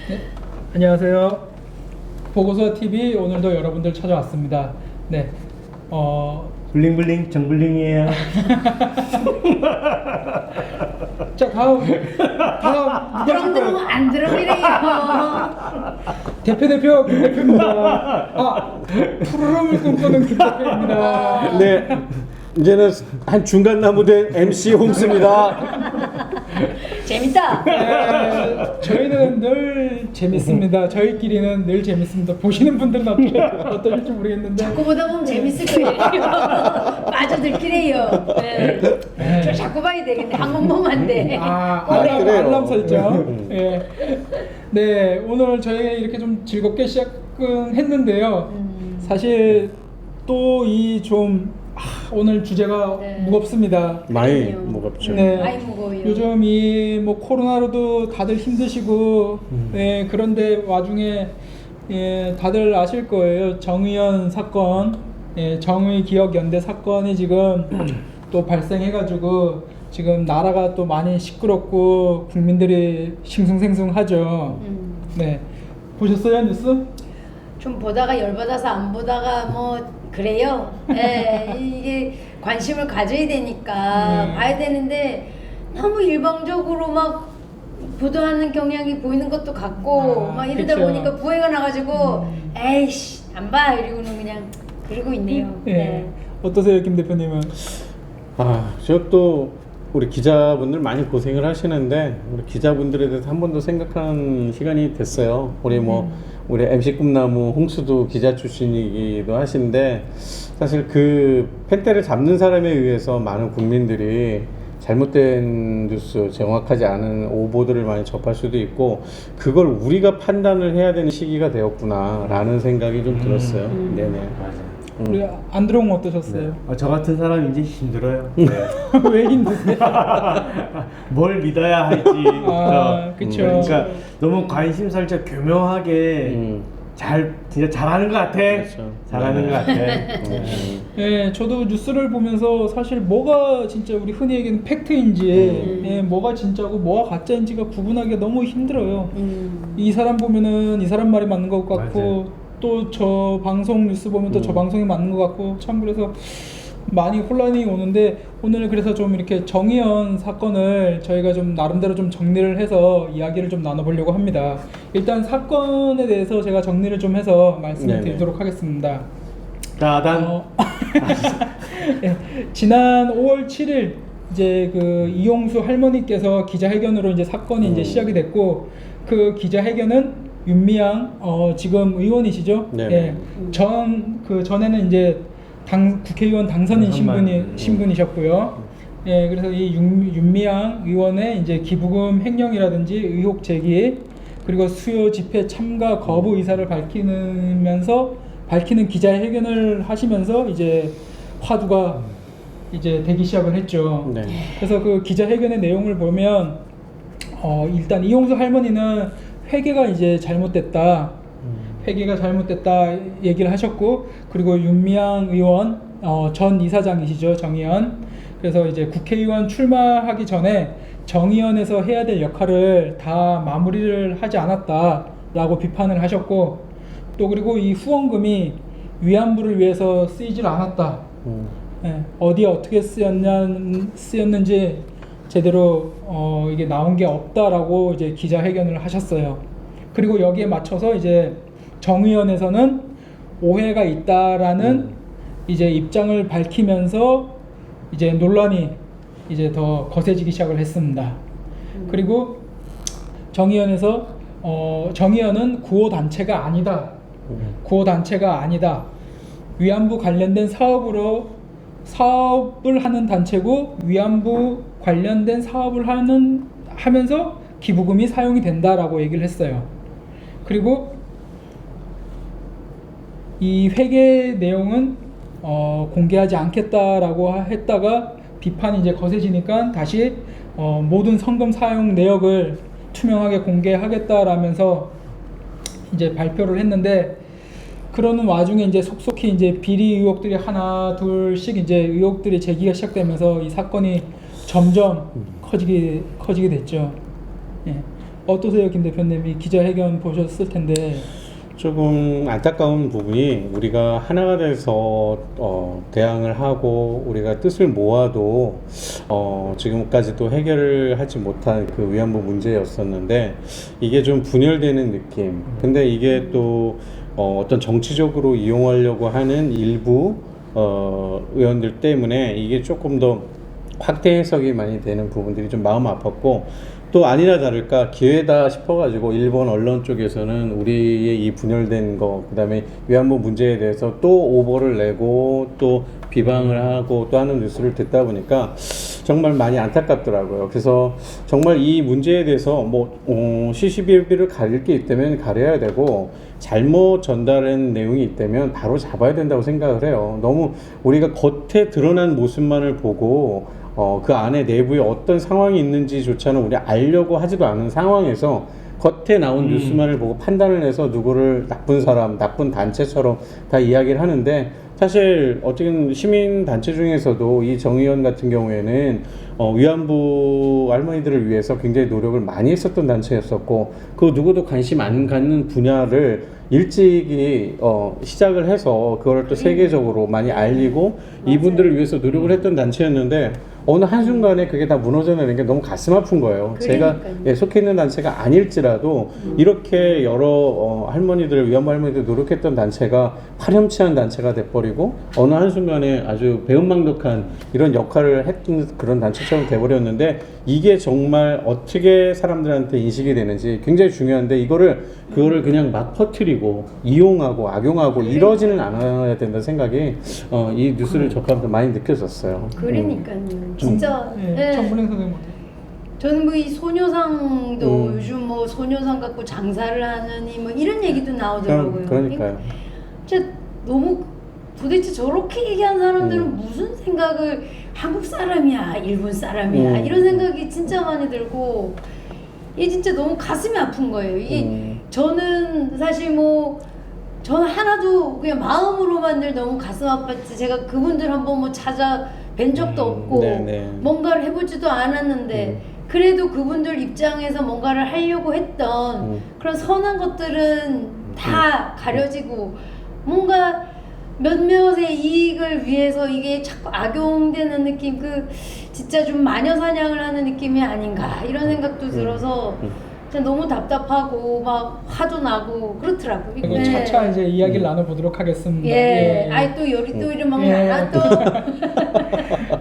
네, 안녕하세요. 보고서 TV 오늘도 여러분들 찾아왔습니다. 네, 블링블링 정블링이에요. 자 다음 누가 그럼 할까요? 너무 안 들어오래요. 대표 김 대표입니다. 푸르름을 꿈꾸는 김 대표입니다. 네, 이제는 한 중간 나무된 MC 홍스입니다. 재밌다. 네, 저희는 늘 재밌습니다. 저희끼리는 늘 재밌습니다. 보시는 분들은 어떠실지 모르겠는데 자꾸 보다 보면 재밌을 거예요. 빠져들기래요. 네. 저 자꾸 봐야 되겠네. 한 번 보면 안 돼. 그래요. 알람 설정. 예. 네, 오늘 저희 이렇게 좀 즐겁게 시작은 했는데요. 사실 또 이 좀 오늘 주제가 네. 무겁습니다. 많이 그럼요. 무겁죠. 네. 많이 무거워요. 요즘 이 뭐 코로나로도 다들 힘드시고, 네, 그런데 와중에 예, 다들 아실 거예요. 정의연 사건, 예, 정의기억연대 사건이 지금 또 발생해가지고 지금 나라가 또 많이 시끄럽고 국민들이 싱숭생숭하죠. 네, 보셨어요 뉴스? 좀 보다가 열받아서 안 보다가 뭐 그래요. 예, 이게 관심을 가져야 되니까 봐야 되는데 너무 일방적으로 막 보도하는 경향이 보이는 것도 같고 막 이러다 그쵸. 보니까 부해가 나가지고 에이씨 안 봐 이러고는 그냥 그러고 있네요. 예. 네. 어떠세요, 김 대표님은? 저 또 우리 기자분들 많이 고생을 하시는데 우리 기자분들에 대해서 한 번 더 생각하는 시간이 됐어요. 우리 MC 꿈나무 홍수도 기자 출신이기도 하신데 사실 그 펜대를 잡는 사람에 의해서 많은 국민들이 잘못된 뉴스, 정확하지 않은 오보들을 많이 접할 수도 있고 그걸 우리가 판단을 해야 되는 시기가 되었구나라는 생각이 좀 들었어요. 네네. 맞아요. 우리 안드롱 어떠셨어요? 저 같은 사람 이제 힘들어요. 네. 왜 힘드세요? 뭘 믿어야 할지. 그쵸. 그러니까 너무 관심사를 교묘하게 진짜 잘하는 것 같아. 그렇죠. 잘하는 것 같아. 예, 저도 뉴스를 보면서 사실 뭐가 진짜 우리 흔히 얘기하는 팩트인지, 예, 뭐가 진짜고 뭐가 가짜인지가 구분하기가 너무 힘들어요. 이 사람 보면은 이 사람 말이 맞는 것 같고, 맞아요. 또 저 방송 뉴스 보면 또 저 방송이 맞는 것 같고, 참 그래서 많이 혼란이 오는데 오늘 그래서 좀 이렇게 정의연 사건을 저희가 좀 나름대로 좀 정리를 해서 이야기를 좀 나눠보려고 합니다. 일단 사건에 대해서 제가 정리를 좀 해서 말씀을 네네. 드리도록 하겠습니다. 따단. 예, 지난 5월 7일 이제 그 이용수 할머니께서 기자회견으로 이제 사건이 이제 시작이 됐고 그 기자회견은 윤미향 지금 의원이시죠? 네네. 예, 전에는 이제 국회의원 당선인 신분이셨고요. 예, 그래서 이 윤미향 의원의 이제 기부금 횡령이라든지 의혹 제기 그리고 수요 집회 참가 거부 의사를 밝히는 기자회견을 하시면서 이제 화두가 이제 되기 시작을 했죠. 네. 그래서 그 기자회견의 내용을 보면 일단 이용수 할머니는 회계가 이제 잘못됐다. 회계가 잘못됐다 얘기를 하셨고 그리고 윤미향 의원 전 이사장이시죠, 정의연. 그래서 이제 국회의원 출마하기 전에 정의연에서 해야 될 역할을 다 마무리를 하지 않았다라고 비판을 하셨고 또 그리고 이 후원금이 위안부를 위해서 쓰이질 않았다. 예, 어디에 어떻게 쓰였는지 제대로 이게 나온 게 없다라고 이제 기자회견을 하셨어요. 그리고 여기에 맞춰서 이제 정의원에서는 오해가 있다라는 이제 입장을 밝히면서 이제 논란이 이제 더 거세지기 시작을 했습니다. 그리고 정의원에서 정의원은 구호 단체가 아니다. 구호 단체가 아니다. 위안부 관련된 사업을 하는 단체고 위안부 관련된 사업을 하면서 기부금이 사용이 된다라고 얘기를 했어요. 그리고 이 회계 내용은 공개하지 않겠다라고 했다가 비판이 이제 거세지니까 다시 모든 성금 사용 내역을 투명하게 공개하겠다라면서 이제 발표를 했는데 그러는 와중에 이제 속속히 이제 비리 의혹들이 하나 둘씩 이제 의혹들이 제기가 시작되면서 이 사건이 점점 커지게 됐죠. 예. 어떠세요, 김 대표님? 이 기자회견 보셨을 텐데. 조금 안타까운 부분이 우리가 하나가 돼서 대항을 하고 우리가 뜻을 모아도 지금까지도 해결을 하지 못한 그 위안부 문제였었는데 이게 좀 분열되는 느낌. 근데 이게 또 어떤 정치적으로 이용하려고 하는 일부 의원들 때문에 이게 조금 더 확대 해석이 많이 되는 부분들이 좀 마음 아팠고, 또 아니나 다를까 기회다 싶어가지고 일본 언론 쪽에서는 우리의 이 분열된 거, 그 다음에 위안부 문제에 대해서 또 오보를 내고 또 비방을 하고 또 하는 뉴스를 듣다 보니까 정말 많이 안타깝더라고요. 그래서 정말 이 문제에 대해서 시시비비를 가릴 게 있다면 가려야 되고, 잘못 전달한 내용이 있다면 바로 잡아야 된다고 생각을 해요. 너무 우리가 겉에 드러난 모습만을 보고 그 안에 내부에 어떤 상황이 있는지조차는 우리 알려고 하지도 않은 상황에서 겉에 나온 뉴스만을 보고 판단을 해서 누구를 나쁜 사람, 나쁜 단체처럼 다 이야기를 하는데, 사실 어쨌든 시민단체 중에서도 이 정 의원 같은 경우에는 위안부 할머니들을 위해서 굉장히 노력을 많이 했었던 단체였었고, 그 누구도 관심 안 갖는 분야를 일찍이 시작을 해서 그걸 또 세계적으로 많이 알리고 이분들을 위해서 노력을 했던 단체였는데, 어느 한순간에 그게 다 무너져내는 게 너무 가슴 아픈 거예요. 제가 속해 있는 단체가 아닐지라도 이렇게 여러 할머니들, 위안부 할머니들 노력했던 단체가 파렴치한 단체가 돼버리고 어느 한순간에 아주 배은망덕한 이런 역할을 했던 그런 단체처럼 돼버렸는데, 이게 정말 어떻게 사람들한테 인식이 되는지 굉장히 중요한데, 그거를 그냥 막 퍼뜨리고 이용하고 악용하고 이러지는 않아야 된다는 생각이 이 뉴스를 접하면서 많이 느껴졌어요. 그러니까요. 진짜. 청문회 선생님. 저는 뭐 이 소녀상도 요즘 뭐 소녀상 갖고 장사를 하느니 뭐 이런 얘기도 나오더라고요. 그러니까요. 진짜 너무 도대체 저렇게 얘기한 사람들은 무슨 생각을, 한국 사람이야, 일본 사람이야, 이런 생각이 진짜 많이 들고, 이게 진짜 너무 가슴이 아픈 거예요. 이게 저는 사실 저는 하나도 그냥 마음으로만 늘 너무 가슴 아팠지, 제가 그분들 한번 뭐 찾아뵌 적도 없고 뭔가를 해보지도 않았는데 그래도 그분들 입장에서 뭔가를 하려고 했던 그런 선한 것들은 다 가려지고, 뭔가 몇몇의 이익을 위해서 이게 자꾸 악용되는 느낌, 진짜 좀 마녀사냥을 하는 느낌이 아닌가 이런 생각도 들어서 진짜 너무 답답하고 막 화도 나고 그렇더라고요. 이거 차차 이제 이야기를 나눠보도록 하겠습니다. 아이 또 요리 또 이름 막 나나 또.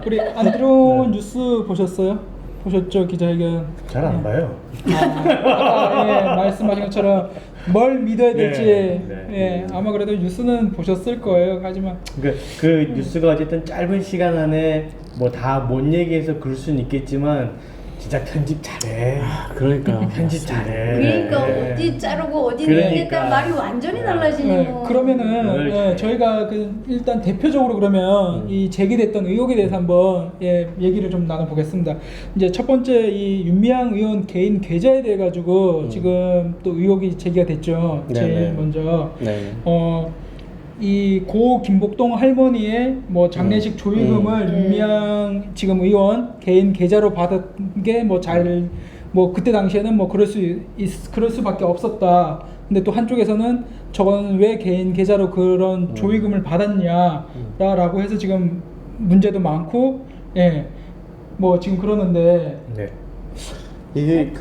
우리 안 들어온 뉴스 보셨어요? 보셨죠, 기자회견? 잘 안 봐요. 아까 말씀하신 것처럼 뭘 믿어야 될지 네. 아마 그래도 뉴스는 보셨을 거예요. 하지만 그 뉴스가 어쨌든 짧은 시간 안에 뭐 다 못 얘기해서 그럴 수는 있겠지만 진짜 편집 잘해. 그러니까 편집 잘해. 그러니까 어디 자르고 어디 내겠다는 말이 완전히 달라지는 거. 그러면은 저희가 일단 대표적으로 그러면 이 제기됐던 의혹에 대해서 한번 얘기를 좀 나눠보겠습니다. 이제 첫 번째 이 윤미향 의원 개인 계좌에 대해 가지고 지금 또 의혹이 제기가 됐죠. 제일 먼저 이 고 김복동 할머니의 뭐 장례식 조의금을 윤미향 지금 의원 개인 계좌로 받은 게 그때 당시에는 그럴 수밖에 없었다. 근데 또 한쪽에서는 저건 왜 개인 계좌로 그런 조의금을 받았냐라고 해서 지금 문제도 많고, 지금 그러는데 이게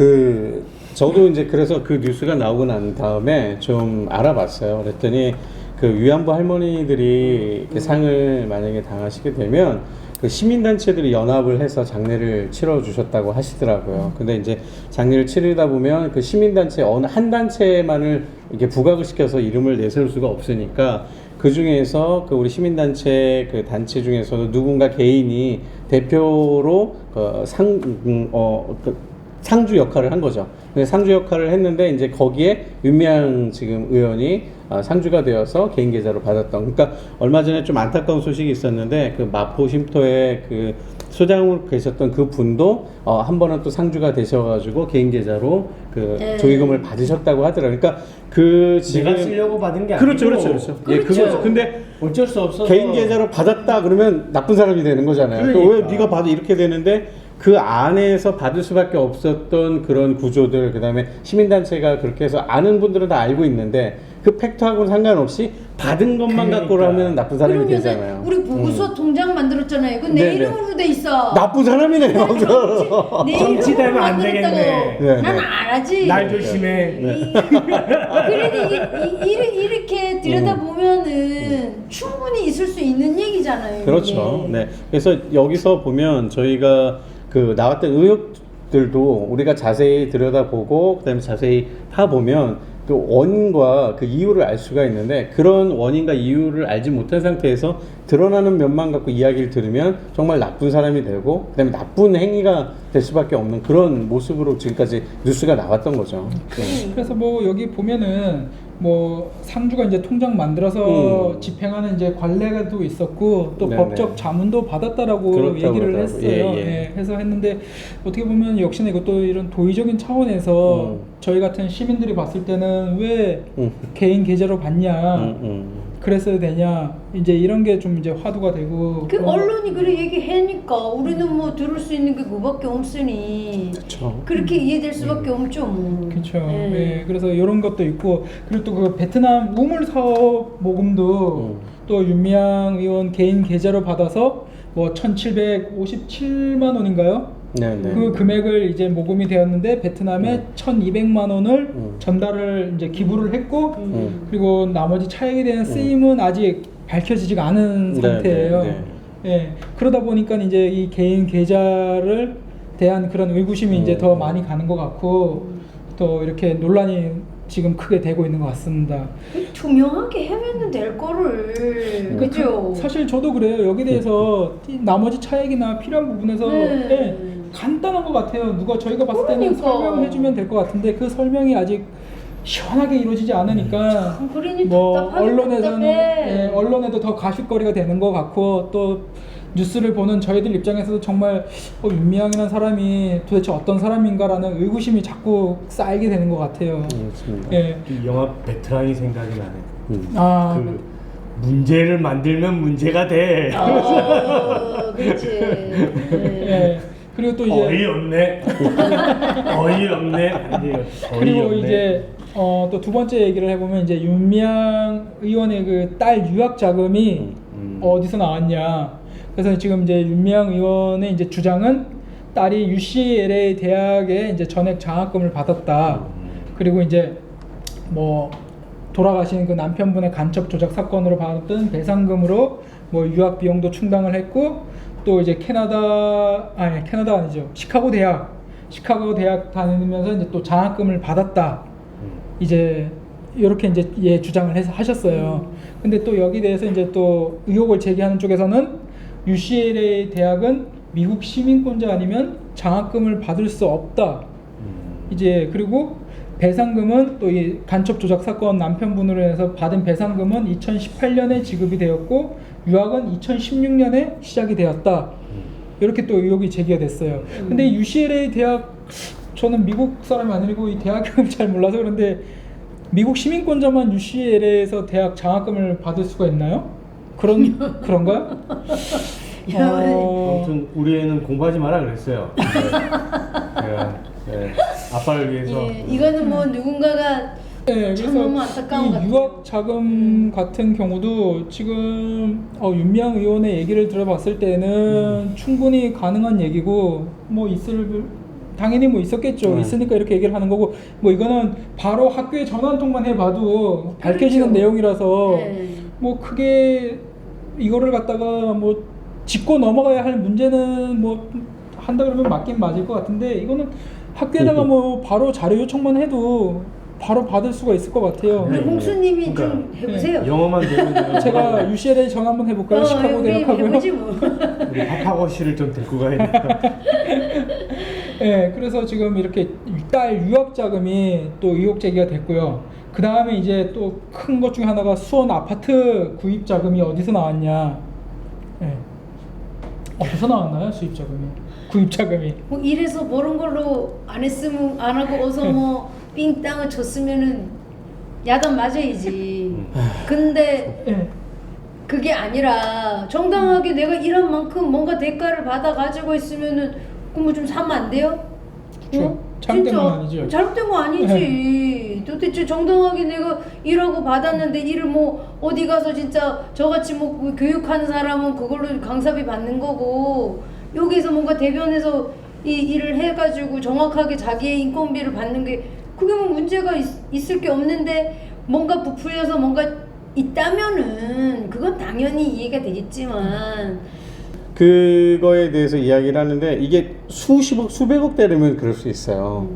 저도 이제 그래서 그 뉴스가 나오고 난 다음에 좀 알아봤어요. 그랬더니 그 위안부 할머니들이 상을 만약에 당하시게 되면 그 시민단체들이 연합을 해서 장례를 치러주셨다고 하시더라고요. 근데 이제 장례를 치르다 보면 그 시민단체 어느 한 단체만을 이렇게 부각을 시켜서 이름을 내세울 수가 없으니까 그 중에서 우리 시민단체 단체 중에서도 누군가 개인이 대표로 상주 역할을 한 거죠. 상주 역할을 했는데 이제 거기에 윤미향 지금 의원이 상주가 되어서 개인 계좌로 받았던. 그러니까 얼마 전에 좀 안타까운 소식이 있었는데 그 마포 쉼터에 그 소장으로 계셨던 그 분도 한 번은 또 상주가 되셔가지고 개인 계좌로 조의금을 받으셨다고 하더라고요. 그러니까 지금 내가 쓰려고 받은 게 그렇죠. 아니고 그거죠. 근데 어쩔 수 없어서 개인 계좌로 받았다 그러면 나쁜 사람이 되는 거잖아요. 그러니까. 왜 네가 받아 이렇게 되는데 그 안에서 받을 수밖에 없었던 그런 구조들, 그다음에 시민단체가 그렇게 해서 아는 분들은 다 알고 있는데 그 팩트하고는 상관없이 받은 것만 갖고 하면 나쁜 사람이 그러면은 되잖아요. 우리 보고서 통장 만들었잖아요. 그건 내 네네. 이름으로 돼 있어. 나쁜 사람이네요. 내 정치되면 이름으로 안 만들었다고. 되겠네. 네, 난 네. 안 하지. 날 조심해. 그래도 이렇게 들여다보면은 충분히 있을 수 있는 얘기잖아요. 그렇죠. 이게. 네. 그래서 여기서 보면 저희가 그 나왔던 의혹들도 우리가 자세히 들여다보고 그다음에 자세히 파보면 그 원인과 그 이유를 알 수가 있는데 그런 원인과 이유를 알지 못한 상태에서 드러나는 면만 갖고 이야기를 들으면 정말 나쁜 사람이 되고 그다음에 나쁜 행위가 될 수밖에 없는 그런 모습으로 지금까지 뉴스가 나왔던 거죠. 네. 그래서 뭐 여기 보면은 뭐 상주가 이제 통장 만들어서 집행하는 이제 관례도 있었고 또 네네. 법적 자문도 받았다라고 그렇다고 얘기를 그러더라고요. 했어요. 예, 예. 예, 해서 했는데 어떻게 보면 역시나 이것도 이런 도의적인 차원에서 저희 같은 시민들이 봤을 때는 왜 개인 계좌로 받냐 그랬어야 되냐 이제 이런 게 좀 이제 화두가 되고 그 언론이 그래 얘기하니까 우리는 뭐 들을 수 있는 게 그밖에 없으니 그렇죠. 그렇게 이해될 수밖에 없죠. 뭐. 그렇죠. 예. 예, 그래서 이런 것도 있고 그리고 또 그 베트남 우물 사업 모금도 또 윤미향 의원 개인 계좌로 받아서 뭐 1,757만 원인가요? 네네. 그 금액을 이제 모금이 되었는데 베트남에 1,200만 원을 전달을 이제 기부를 했고 그리고 나머지 차액에 대한 쓰임은 아직 밝혀지지가 않은 네, 상태예요. 네, 예, 그러다 보니까 이제 이 개인 계좌를 대한 그런 의구심이 이제 더 많이 가는 것 같고 또 이렇게 논란이 지금 크게 되고 있는 것 같습니다. 투명하게 하면 될 거를 그죠? 사실 저도 그래요. 여기 대해서 이 나머지 차액이나 필요한 부분에서 네. 예, 간단한 것 같아요. 누가 저희가 봤을 때는 그러니까. 설명을 해주면 될 것 같은데 그 설명이 아직 시원하게 이루어지지 않으니까 그러니 뭐 답답하게 언론에서는 답답해. 예, 언론에도 더 가십거리가 되는 것 같고 또 뉴스를 보는 저희들 입장에서도 정말 윤미향이라는 사람이 도대체 어떤 사람인가라는 의구심이 자꾸 쌓이게 되는 것 같아요. 그렇습니다. 예. 이 영화 베테랑이 생각이 나네. 아, 그 문제를 만들면 문제가 돼. 그렇지. 예. 예. 그리고 또 이제 어이없네. 어이없네. 아니에요. 그리고 어이없네. 이제 또 두 번째 얘기를 해보면 이제 윤미향 의원의 그 딸 유학 자금이 어디서 나왔냐. 그래서 지금 이제 윤미향 의원의 이제 주장은 딸이 UCLA 대학에 이제 전액 장학금을 받았다. 그리고 이제 뭐 돌아가신 그 남편분의 간첩 조작 사건으로 받았던 배상금으로 뭐 유학 비용도 충당을 했고 또 이제 캐나다 아니죠. 시카고 대학 다니면서 이제 또 장학금을 받았다. 이제 이렇게 이제 주장을 해서 하셨어요. 근데 또 여기 대해서 이제 또 의혹을 제기하는 쪽에서는 UCLA 대학은 미국 시민권자 아니면 장학금을 받을 수 없다. 이제 그리고 배상금은 또 이 간첩 조작 사건 남편분으로 해서 받은 배상금은 2018년에 지급이 되었고 유학은 2016년에 시작이 되었다. 이렇게 또 의혹이 제기가 됐어요. 근데 UCLA 대학 저는 미국 사람이 아니고 이 대학을 잘 몰라서 그런데 미국 시민권자만 UCLA에서 대학 장학금을 받을 수가 있나요? 그런가요? 아무튼 우리 애는 공부하지 마라 그랬어요. 제가 아빠를 위해서. 예, 이거는 뭐 누군가가 네, 참 너무 그래서 안타까운 것 이 유학 자금 같은 경우도 지금 윤미향 의원의 얘기를 들어봤을 때는 충분히 가능한 얘기고 뭐 당연히 뭐 있었겠죠. 있으니까 이렇게 얘기를 하는 거고 뭐 이거는 바로 학교에 전화 한 통만 해봐도 밝혀지는 그렇죠. 내용이라서 네. 뭐 크게 이거를 갖다가 뭐 짚고 넘어가야 할 문제는 뭐 한다 그러면 맞긴 맞을 것 같은데 이거는 학교에다가 뭐 바로 자료 요청만 해도 바로 받을 수가 있을 것 같아요. 우리 홍수님이 그러니까. 좀 해보세요. 영어만 되면 제가 UCLA 전화 한번 해볼까요? 시카고 우리 대학하고요. 해보지 뭐. 우리 파파고 씨를 좀 데리고 가야 돼. 네, 그래서 지금 이렇게 딸 유학 자금이 또 의혹 제기가 됐고요. 그 다음에 이제 또 큰 것 중에 하나가 수원 아파트 구입 자금이 어디서 나왔냐? 네. 어디서 나왔나요, 수입 자금이? 구입 자금이? 뭐 이래서 그런 걸로 안 했으면 안 하고 어서 뭐 삥 땅을 줬으면은 야단 맞아야지. 근데 네. 그게 아니라 정당하게 내가 일한 만큼 뭔가 대가를 받아 가지고 있으면은 그럼 뭐 좀 사면 안 돼요? 그렇죠. 잘못된 건 아니죠. 잘못된 거 아니지. 도대체 정당하게 내가 일하고 받았는데 일을 뭐 어디 가서 진짜 저같이 뭐 교육하는 사람은 그걸로 강사비 받는 거고 여기서 뭔가 대변해서 이 일을 해가지고 정확하게 자기의 인건비를 받는 게 그게 뭐 문제가 있을 게 없는데 뭔가 부풀려서 뭔가 있다면은 그건 당연히 이해가 되겠지만 그거에 대해서 이야기를 하는데 이게 수십억 수백억 대라면 그럴 수 있어요.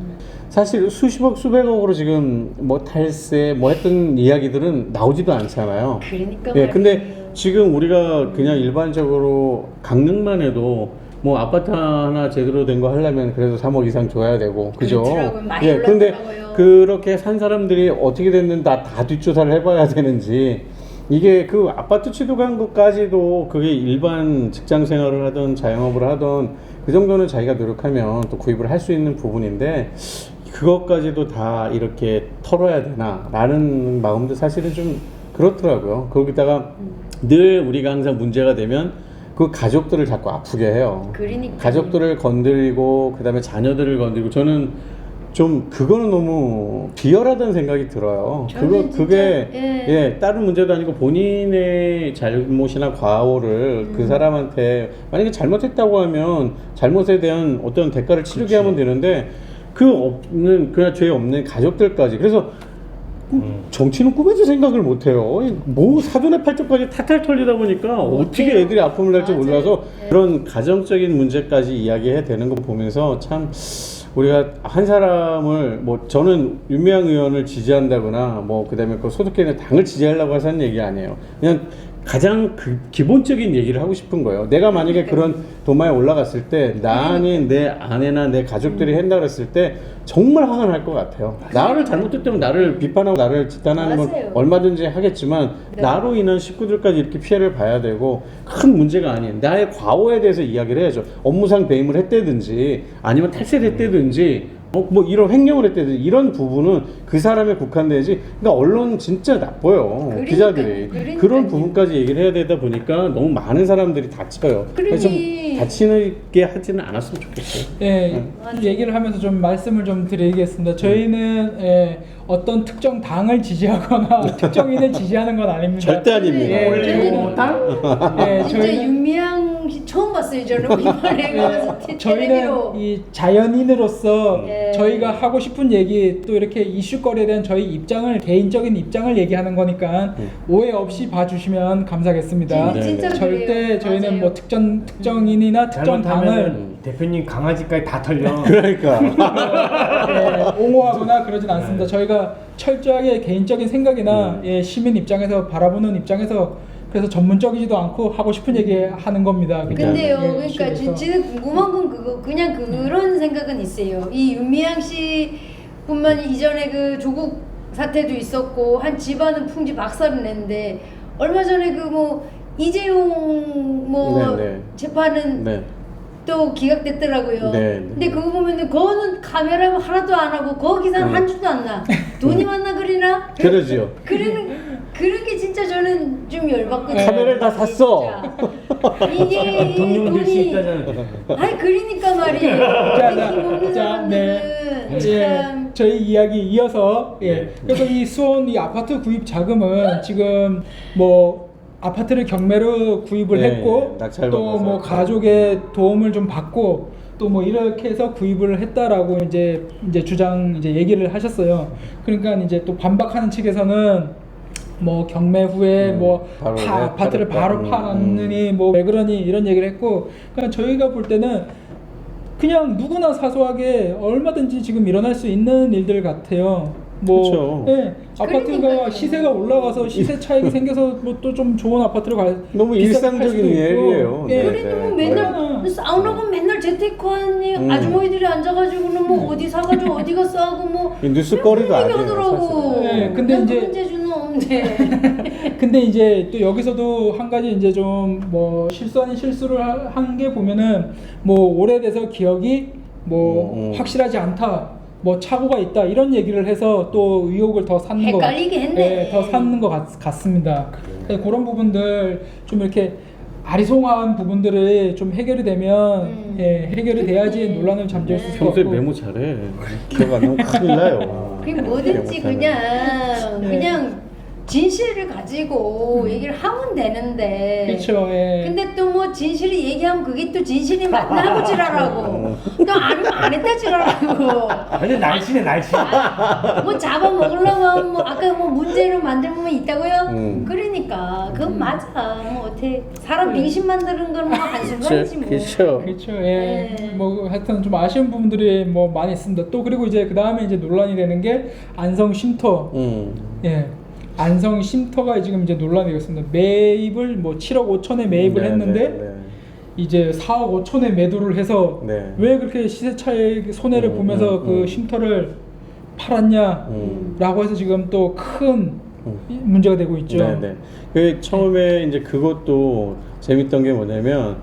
사실 수십억 수백억으로 지금 뭐 탈세 뭐 했던 이야기들은 나오지도 않잖아요. 그러니까 예, 말이에요. 근데 지금 우리가 그냥 일반적으로 강릉만 해도 뭐 아파트 하나 제대로 된 거 하려면 그래도 3억 이상 줘야 되고 그죠? 그렇더라고요. 많이 예, 근데 올랐더라고요. 그렇게 산 사람들이 어떻게 됐는지 다 뒷조사를 해봐야 되는지 이게 그 아파트 취득한 것까지도 그게 일반 직장 생활을 하던 자영업을 하던 그 정도는 자기가 노력하면 또 구입을 할 수 있는 부분인데 그것까지도 다 이렇게 털어야 되나 라는 마음도 사실은 좀 그렇더라고요. 거기다가 늘 우리가 항상 문제가 되면 그 가족들을 자꾸 아프게 해요. 그러니까. 가족들을 건드리고 그다음에 자녀들을 건드리고 저는 좀 그거는 너무 비열하다는 생각이 들어요. 저는 진짜, 그게 예. 예, 다른 문제도 아니고 본인의 잘못이나 과오를 그 사람한테 만약에 잘못했다고 하면 잘못에 대한 어떤 대가를 치르게 하면 되는데 그냥 죄 없는 가족들까지 그래서 정치는 꿈에도 생각을 못해요. 뭐 사돈의 팔뚝까지 탈탈 털리다 보니까 어떻게 애들이 아픔을 날지 맞아요. 몰라서 네. 그런 가정적인 문제까지 이야기해야 되는 거 보면서 참 우리가 한 사람을 뭐 저는 윤미향 의원을 지지한다거나 뭐 그다음에 그 소득계는 당을 지지하려고 해서 하는 얘기 아니에요. 그냥 가장 기본적인 얘기를 하고 싶은 거예요. 내가 만약에 그런 도마에 올라갔을 때 나는 내 아내나 내 가족들이 한다 그랬을 때 정말 화가 날 것 같아요. 나를 잘못했다면 나를 비판하고 나를 지탄하는 건 맞아요. 얼마든지 하겠지만 네. 나로 인한 식구들까지 이렇게 피해를 봐야 되고 큰 문제가 아닌 나의 과오에 대해서 이야기를 해야죠. 업무상 배임을 했다든지 아니면 탈세를 했다든지 뭐 이런 횡령을 했다든지 이런 부분은 그 사람에 국한되지. 그러니까 언론 진짜 나빠요. 그러니까요. 기자들이 그러니까요. 그런 부분까지 얘기를 해야 되다 보니까 너무 많은 사람들이 다쳐요. 그래서 좀 그러니. 다치게 하지는 않았으면 좋겠어요. 예, 얘기를 하면서 좀 말씀을 좀 드리겠습니다. 저희는 어떤 특정 당을 지지하거나 특정인을 지지하는 건 아닙니다. 절대 아닙니다. 예, 올리고 땅? 진짜 저희는 윤미향 씨 처음 봤어요. 저는 이번에 가서 저희는 텔레비로. 이 자연인으로서 예. 저희가 하고 싶은 얘기 또 이렇게 이슈거리에 대한 저희 입장을 개인적인 입장을 얘기하는 거니까 오해 없이 봐주시면 감사하겠습니다. 네, 진짜 네. 절대 그래요. 저희는 맞아요. 뭐 특정인이나 특정 당을 잘못하면 대표님 강아지까지 다 털려. 그러니까 옹호하거나 그러진 않습니다. 저희가 철저하게 개인적인 생각이나 시민 입장에서 바라보는 입장에서 그래서 전문적이지도 않고 하고 싶은 얘기 하는 겁니다. 그냥. 근데요, 예, 그러니까 이슈에서. 진짜 궁금한 건 그냥 그런 생각은 있어요. 이 윤미향 씨뿐만 이전에 그 조국 사태도 있었고 한 집안은 풍지 박살을 냈는데 얼마 전에 그 뭐 이재용 뭐 네, 네. 재판은 네. 또 기각됐더라고요. 네, 네. 근데 그거 보면은 그거는 카메라 하나도 안 하고 그 기사는 한 줄도 안 나. 돈이 많나 그리나? 그러지요. 그런 게 진짜 저는 좀 열받거든요. 카메라를 다 샀어. 진짜. 이게 동료들 수 돈이 있다잖아. 아니 그러니까 말이에요. 힘 없는 사람들은 참. 저희 이야기 이어서 그래서 이 수원 이 아파트 구입 자금은 지금 뭐 아파트를 경매로 구입을 네, 했고 낙찰 또 받아서. 뭐 가족의 도움을 좀 받고 또 뭐 이렇게 해서 구입을 했다라고 이제 주장 이제 얘기를 하셨어요. 그러니까 이제 또 반박하는 측에서는 뭐 경매 후에 뭐 바로 아파트를 팔았다. 바로 팔았느니 뭐 왜 그러니 이런 얘기를 했고 그러니까 저희가 볼 때는 그냥 누구나 사소하게 얼마든지 지금 일어날 수 있는 일들 같아요. 뭐 그렇죠. 아파트가 그러니까요. 시세가 올라가서 시세 차익이 생겨서 뭐 또 좀 좋은 아파트를 너무 비싸게 팔 일상적인 수도 있고. 일이에요. 예. 네. 그래도 뭐 맨날 사우나 가면 맨날 재테크하니 아주머니들이 앉아가지고는 뭐 어디 사가지고 어디가 싸고 뭐 이 뉴스거리도 그런 아니에요, 얘기하더라고. 사실은. 네, 근데 난 이제- 그런 재주는 없는데. 근데 이제 또 여기서도 한 가지 이제 좀 뭐 실수 아닌 실수를 한 게 보면은 뭐 오래돼서 기억이 뭐 확실하지 않다. 뭐 착오가 있다 이런 얘기를 해서 또 의혹을 더 쌓는 것 헷갈리게 했네. 더 쌓는 것 같습니다. 그래서 그런 부분들 좀 이렇게 아리송한 부분들이 좀 해결이 되면 해결이 돼야지 논란을 잠재울 수 있을 것 평소에 같고. 메모 잘해. 기억 안 나면 큰일 나요. 그게 뭐든지 그냥 진실을 가지고 얘기를 하면 되는데. 그렇죠. 예. 근데 또 뭐 진실을 얘기하면 그게 또 진실이 맞나고 지랄하고 또 안 했다 지랄하고 완전 날씬해 날씬. 뭐 잡아먹으려면 뭐 아까 뭐 문제를 만들면 있다고요? 음. 그러니까 그건 맞아. 뭐 어떻게 사람 빙신 만드는 건 뭐 한순간이지 뭐. 그렇죠. 그렇죠. 예. 네. 뭐 하여튼 좀 아쉬운 부분들이 뭐 많이 있습니다. 또 그리고 이제 그 다음에 이제 논란이 되는 게 안성 쉼터. 예. 안성 쉼터가 지금 이제 논란이 되었습니다. 매입을 뭐 7억 5천에 매입을 했는데 이제 4억 5천에 매도를 해서 네. 왜 그렇게 시세 차익 손해를 보면서 그 쉼터를 팔았냐라고 해서 지금 또 큰 문제가 되고 있죠. 네네. 그 처음에 이제 그것도 재밌던 게 뭐냐면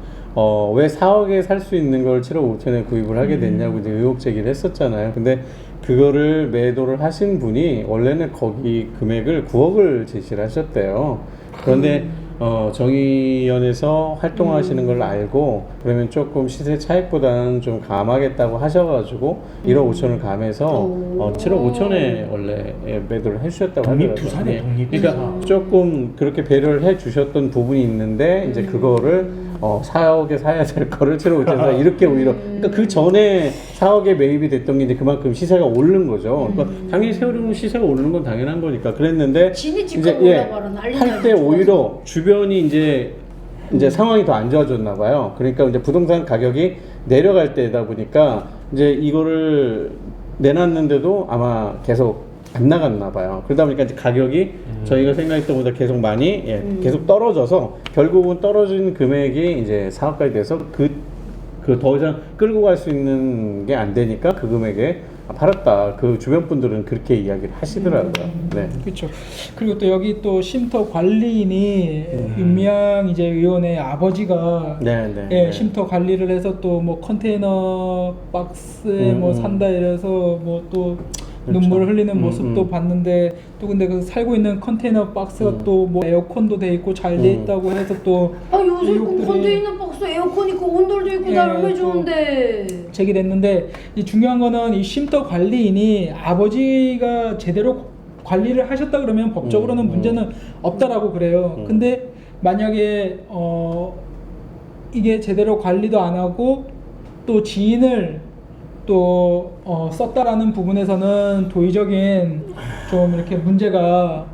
왜 4억에 살 수 있는 걸 7억 5천에 구입을 하게 됐냐고 이제 의혹 제기를 했었잖아요. 근데 그거를 매도를 하신 분이 원래는 거기 금액을 9억을 제시를 하셨대요. 그런데 정의연에서 활동하시는 걸 알고 그러면 조금 시세 차익보다는 좀 감하겠다고 하셔가지고 1억 5천을 감해서 7억 5천에 원래 매도를 해주셨다고 하더라고요. 독립투사네, 예. 독립투사. 그러니까 조금 그렇게 배려를 해주셨던 부분이 있는데 이제 그거를 4억에 사야 될 거를 7억 5천에서 이렇게 오히려 그러니까 그 전에 4억에 매입이 됐던 게 이제 그만큼 시세가 오른 거죠. 그러니까 당연히 세월호는 시세가 오르는 건 당연한 거니까 그랬는데 진이 집값 올라가라 난리 할 때 오히려 주변이 이제 상황이 더 안 좋아졌나 봐요. 그러니까 이제 부동산 가격이 내려갈 때다 보니까 이제 이거를 내놨는데도 아마 계속 안 나갔나 봐요. 그러다 보니까 이제 가격이 저희가 생각했던 것보다 계속 많이 계속 떨어져서 결국은 떨어진 금액이 이제 4억까지 돼서 그 더 이상 끌고 갈 수 있는 게 안 되니까 그 금액에 팔았다. 그 주변 분들은 그렇게 이야기를 하시더라고요. 네. 그렇죠. 그리고 또 여기 또 쉼터 관리인이 윤미향 이제 의원의 아버지가 네, 네, 예, 네. 쉼터 관리를 해서 또 뭐 컨테이너 박스에 뭐 산다 이래서 뭐 또 그렇죠. 눈물을 흘리는 모습도 봤는데 또 근데 그 살고 있는 컨테이너 박스가 또 뭐 에어컨도 돼 있고 잘 돼 있다고 해서 또 아 요새 그 의혹들이 컨테이너 박스 에어컨 있고 온돌도 있고 다 얼마나 좋은데. 제기됐는데 이 중요한 거는 이 쉼터 관리인이 아버지가 제대로 관리를 하셨다 그러면 법적으로는 문제는 없다라고 그래요. 근데 만약에 이게 제대로 관리도 안 하고 또 지인을 또 썼다라는 부분에서는 도의적인 좀 이렇게 문제가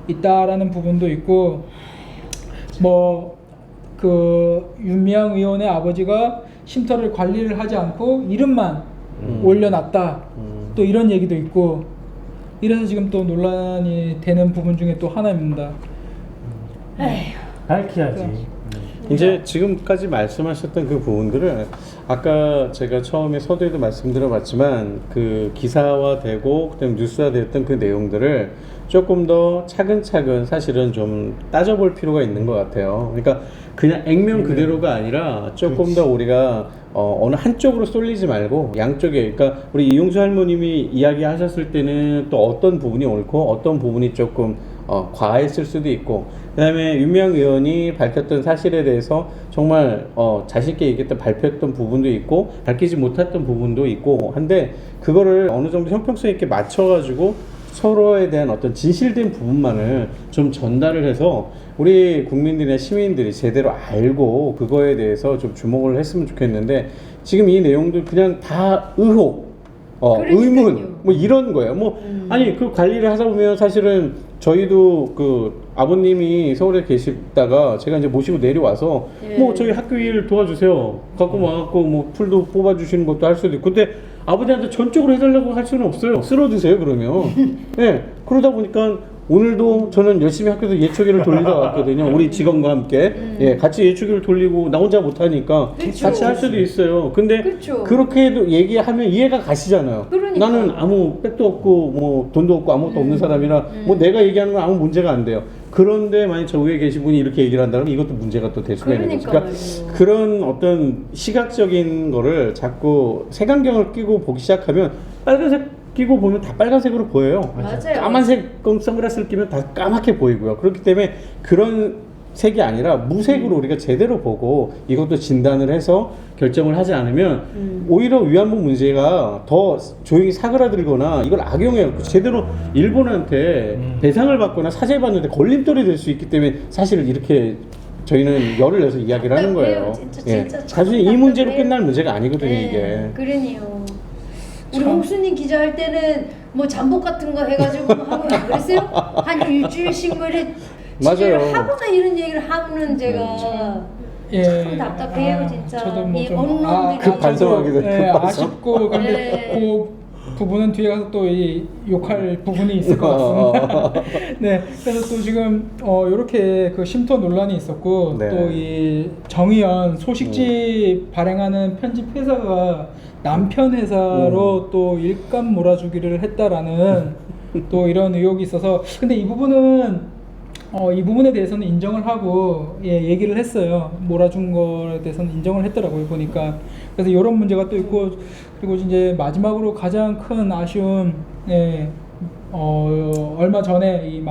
있다라는 부분도 있고 뭐 그 윤미향 의원의 아버지가 쉼터를 관리를 하지 않고 이름만 올려놨다 또 이런 얘기도 있고 이래서 지금 또 논란이 되는 부분 중에 또 하나입니다. 밝혀야지. 이제 지금까지 말씀하셨던 그 부분들을 아까 제가 처음에 서두에도 말씀드려봤지만 그 기사화되고 그다음에 뉴스화되었던 그 내용들을 조금 더 차근차근 사실은 좀 따져볼 필요가 있는 것 같아요. 그러니까 그냥 액면 그대로가 아니라 조금 더 우리가 어느 한쪽으로 쏠리지 말고 양쪽에 그러니까 우리 이용수 할머님이 이야기하셨을 때는 또 어떤 부분이 옳고 어떤 부분이 조금 과했을 수도 있고 그다음에 윤미향 의원이 밝혔던 사실에 대해서 정말 자신 있게 얘기했던 발표했던 부분도 있고 밝히지 못했던 부분도 있고 한데 그거를 어느 정도 형평성 있게 맞춰가지고 서로에 대한 어떤 진실된 부분만을 좀 전달을 해서 우리 국민들이나 시민들이 제대로 알고 그거에 대해서 좀 주목을 했으면 좋겠는데 지금 이 내용들 그냥 다 의혹 의문 뭐 이런 거예요. 뭐 아니 그 관리를 하다 보면 사실은 저희도 그 아버님이 서울에 계시다가 제가 이제 모시고 내려와서 뭐 저희 학교 일 도와주세요. 갖고 와갖고 뭐 풀도 뽑아주시는 것도 할 수도 있고 근데 아버지한테 전적으로 해달라고 할 수는 없어요. 쓸어주세요 그러면. 예. 그러다 보니까 오늘도 저는 열심히 학교에서 예초기를 돌리다 왔거든요. 우리 직원과 함께. 예, 같이 예초기를 돌리고 나 혼자 못하니까 그쵸. 같이 할 수도 있어요. 근데 그쵸. 그렇게 해도 얘기하면 이해가 가시잖아요. 그러니까. 나는 아무 백도 없고 뭐 돈도 없고 아무것도 없는 사람이라 뭐 내가 얘기하는 건 아무 문제가 안 돼요. 그런데 만약 저 위에 계신 분이 이렇게 얘기를 한다면 이것도 문제가 또 될 수가 있는 거죠. 그러니까 그런 어떤 시각적인 거를 자꾸 색안경을 끼고 보기 시작하면 빨간색 끼고 보면 다 빨간색으로 보여요. 맞아요. 까만색 선글라스를 끼면 다 까맣게 보이고요. 그렇기 때문에 그런 색이 아니라 무색으로 우리가 제대로 보고 이것도 진단을 해서 결정을 하지 않으면 오히려 위안부 문제가 더 조용히 사그라들거나 이걸 악용해서 제대로 일본한테 배상을 받거나 사죄 받는데 걸림돌이 될 수 있기 때문에 사실 이렇게 저희는 열을 내서 이야기를 하는 거예요. 진짜 사실 이 문제로 끝날 문제가 아니거든요, 이게. 그러네요. 우리 홍수님 기자 할 때는 뭐 잠복 같은 거 해가지고 하고 그랬어요? 한 일주일씩 뭐 이래 맞아요. 하거나 이런 얘기를 하면 제가 참 답답해요 진짜. 저도 이 뭐좀 언론들이 급 반성하기도 네, 급 반성. 아쉽고 근데 네. 그 부분은 뒤에 가서 또 이 욕할 부분이 있을 것 같습니다. 네, 그래서 또 지금 이렇게 그 쉼터 논란이 있었고 네. 또 이 정의연 소식지 발행하는 편집 회사가 남편 회사로 또 일감 몰아주기를 했다라는 또 이런 의혹이 있어서 근데 이 부분은 이 부분에 대해서는 인정을 하고 얘기를 했어요. 몰아준 거에 대해서는 인정을 했더라고요 보니까. 그래서 이런 문제가 또 있고 그리고 이제 마지막으로 가장 큰 아쉬움 얼마 전에 이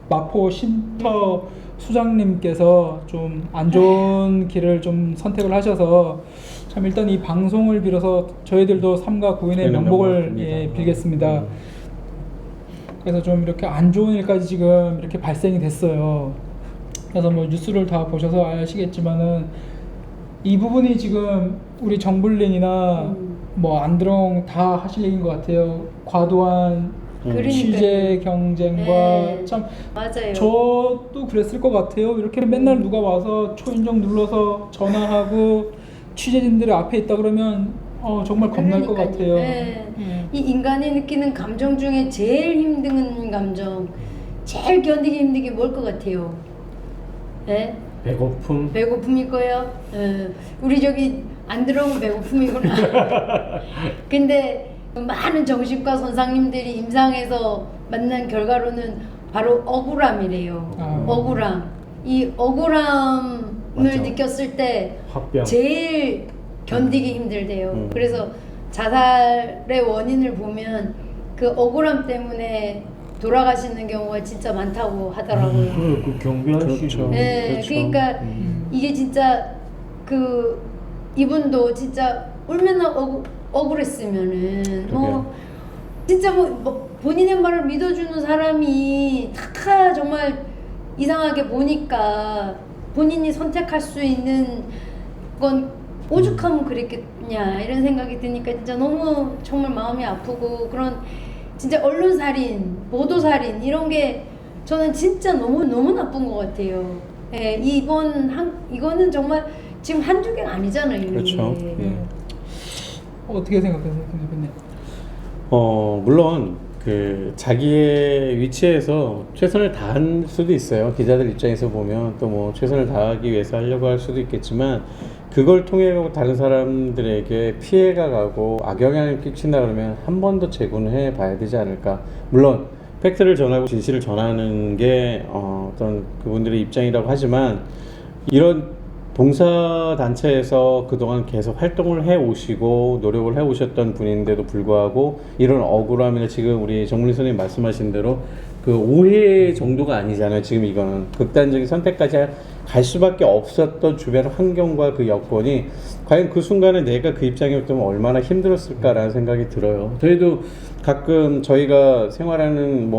마포 쉼터 수장님께서 좀 안 좋은 길을 좀 선택을 하셔서 참 일단 이 방송을 빌어서 저희들도 삼가 고인의 명복을 빌겠습니다. 그래서 좀 이렇게 안 좋은 일까지 지금 이렇게 발생이 됐어요. 그래서 뭐 뉴스를 다 보셔서 아시겠지만은 이 부분이 지금 우리 정블린이나 뭐 안드롱 다 하실 얘기인 것 같아요. 과도한 취재 경쟁과 네. 참 맞아요. 저도 그랬을 것 같아요. 이렇게 맨날 누가 와서 초인종 눌러서 전화하고 취재진들이 앞에 있다 그러면 정말 겁날 것 그러니까요. 같아요. 네. 이 인간이 느끼는 감정 중에 제일 힘든 감정, 제일 견디기 힘든 게 뭘 것 같아요? 네? 배고픔. 배고픔일 거예요. 우리 저기 안 들어오면 배고픔이구나. 근데 많은 정신과 선생님들이 임상에서 만난 결과로는 바로 억울함이래요. 억울함. 이 억울함을 맞아. 느꼈을 때 화병. 제일 견디기 힘들대요. 그래서 자살의 원인을 보면 그 억울함 때문에 돌아가시는 경우가 진짜 많다고 하더라고요. 그 경비하시죠. 그렇죠. 네, 그렇죠. 그러니까 이게 진짜 그 이분도 진짜 얼마나 억울했으면은 뭐 진짜 뭐 본인의 말을 믿어주는 사람이 다 정말 이상하게 보니까 본인이 선택할 수 있는 건 오죽하면 그랬겠냐 이런 생각이 드니까 진짜 너무 정말 마음이 아프고 그런 진짜 언론살인, 보도살인 이런 게 저는 진짜 너무 나쁜 것 같아요. 예, 이거는 정말 지금 한두 개가 아니잖아요. 이런 그렇죠. 게. 어떻게 생각하세요, 대표님? 물론 그 자기의 위치에서 최선을 다한 수도 있어요. 기자들 입장에서 보면 또 뭐 최선을 다하기 위해서 하려고 할 수도 있겠지만 그걸 통해 다른 사람들에게 피해가 가고 악영향을 끼친다 그러면 한 번 더 재군해 봐야 되지 않을까. 물론 팩트를 전하고 진실을 전하는 게 어떤 그분들의 입장이라고 하지만 이런 봉사단체에서 그동안 계속 활동을 해 오시고 노력을 해 오셨던 분인데도 불구하고 이런 억울함이나 지금 우리 정문희 선생님 말씀하신 대로 그 오해 정도가 아니잖아요. 지금 이거는 극단적인 선택까지 갈 수밖에 없었던 주변 환경과 그 여건이 과연 그 순간에 내가 그 입장이었다면 얼마나 힘들었을까라는 생각이 들어요. 저희도 가끔 저희가 생활하는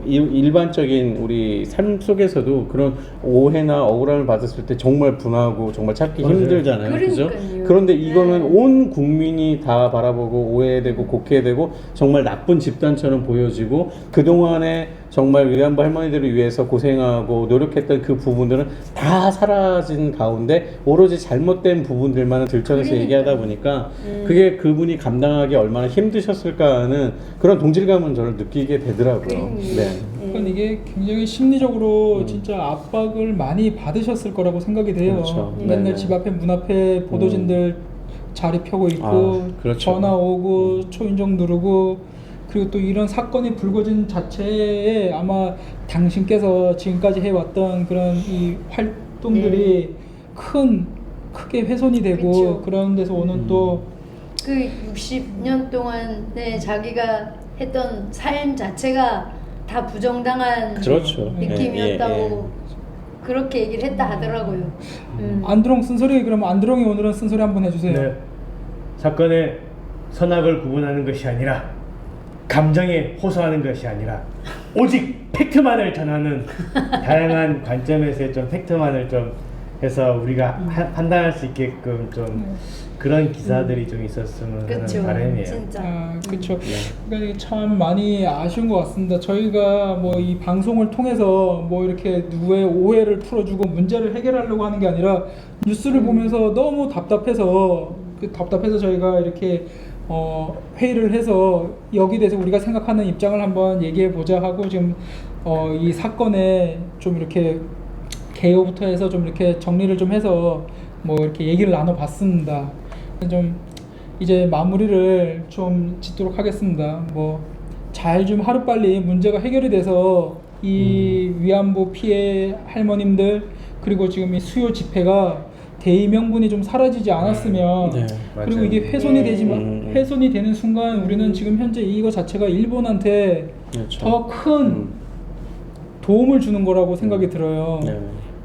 일반적인 우리 삶 속에서도 그런 오해나 억울함을 받았을 때 정말 분하고 정말 찾기 맞아요. 힘들잖아요. 그죠? 그러니까요. 그런데 이거는 네. 온 국민이 다 바라보고 오해되고 곡해되고 정말 나쁜 집단처럼 보여지고 그동안에 정말 위안부 할머니들을 위해서 고생하고 노력했던 그 부분들은 다 사라진 가운데 오로지 잘못된 부분들만 들춰내서 그러니까요. 얘기하다 보니까 그게 그분이 감당하기 얼마나 힘드셨을까 하는 그런 동질감은 저를 느끼게 되더라고요. 그러니까요. 네. 그러니까 이게 굉장히 심리적으로 진짜 압박을 많이 받으셨을 거라고 생각이 돼요. 그렇죠. 맨날 네네. 집 앞에 문 앞에 보도진들 자리 펴고 있고 그렇죠. 전화 오고 초인종 누르고 그리고 또 이런 사건이 불거진 자체에 아마 당신께서 지금까지 해왔던 그런 이 활동들이 크게 훼손이 되고 그쵸. 그런 데서 오는 또 그 60년 동안 자기가 했던 삶 자체가 다 부정당한 그렇죠. 느낌이었다고 예, 예. 그렇게 얘기를 했다 하더라고요. 안드롱 쓴소리 그럼 안드롱이 오늘은 쓴소리 한번 해주세요. 네. 사건의 선악을 구분하는 것이 아니라 감정에 호소하는 것이 아니라 오직 팩트만을 전하는 다양한 관점에서의 좀 팩트만을 좀 해서 우리가 판단할 수 있게끔 좀 그런 기사들이 좀 있었으면 하는 그렇죠. 바람이에요. 진짜. 그렇죠. 그러니까 이게 참 많이 아쉬운 것 같습니다. 저희가 뭐 이 방송을 통해서 뭐 이렇게 누구의 오해를 풀어주고 문제를 해결하려고 하는 게 아니라 뉴스를 보면서 너무 답답해서 저희가 이렇게 회의를 해서 여기 대해서 우리가 생각하는 입장을 한번 얘기해 보자 하고 지금 이 사건에 좀 이렇게 개요부터 해서 좀 이렇게 정리를 좀 해서 뭐 이렇게 얘기를 나눠봤습니다. 좀 이제 마무리를 좀 짓도록 하겠습니다. 뭐 잘 좀 하루빨리 문제가 해결이 돼서 이 위안부 피해 할머님들 그리고 지금 이 수요 집회가 대의 명분이 좀 사라지지 않았으면 네, 그리고 맞아요. 이게 훼손이 네. 되지만 훼손이 되는 순간 우리는 지금 현재 이거 자체가 일본한테 그렇죠. 더 큰 도움을 주는 거라고 생각이 들어요. 네.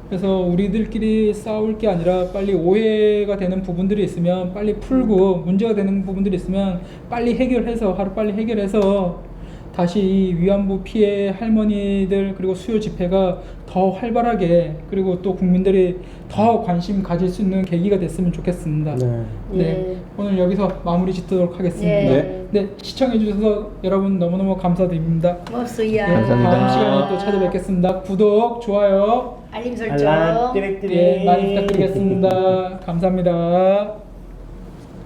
그래서 우리들끼리 싸울 게 아니라 빨리 오해가 되는 부분들이 있으면 빨리 풀고 문제가 되는 부분들이 있으면 빨리 해결해서 하루빨리 해결해서 다시 이 위안부 피해 할머니들 그리고 수요 집회가 더 활발하게 그리고 또 국민들이 더 관심 가질 수 있는 계기가 됐으면 좋겠습니다. 네. 네, 오늘 여기서 마무리 짓도록 하겠습니다. 네. 네, 시청해 주셔서 여러분 너무너무 감사드립니다. 고맙습니다. 네, 감사합니다. 다음 시간에 또 찾아뵙겠습니다. 구독, 좋아요, 알림 설정. 알람 띠릭띠릭 예, 많이 부탁드리겠습니다. 감사합니다.